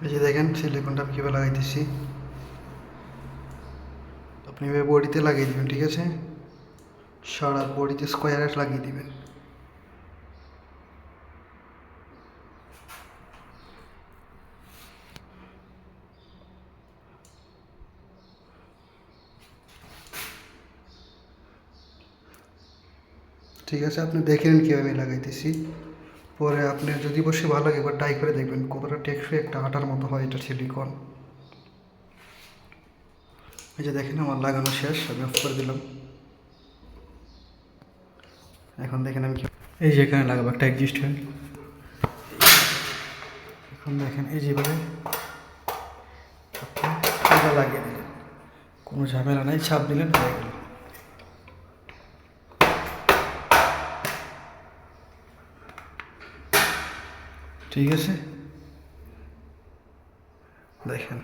এই যে দেখেন সিলিকনটা আমি কীভাবে লাগাইতেছি। আপনি এভাবে বডিতে লাগিয়ে দিবেন, ঠিক আছে? সারা বডিতে স্কোয়ারে লাগিয়ে দিবেন। ঠিক আছে, আপনি দেখে নিন কীভাবে লাগাইতেছি। পরে আপনার যদি বসে ভালো লাগে একবার ট্রাই করে দেখবেন কতটা টেকসই একটা আটার মতো হয় এটা সিলিকন। এই যে দেখেন আমার লাগানো শেষ, আমি অফ করে দিলাম। এখন দেখেন আমি এই যে এখানে লাগাবো একটা অ্যাডজাস্ট ফ্যান। এখন দেখেন এই যেভাবে এটা লাগিয়ে দিলেন, কোনো ঝামেলা নাই, ছাপ দিলেন হয়ে গেল। ঠিক আছে, দেখেন।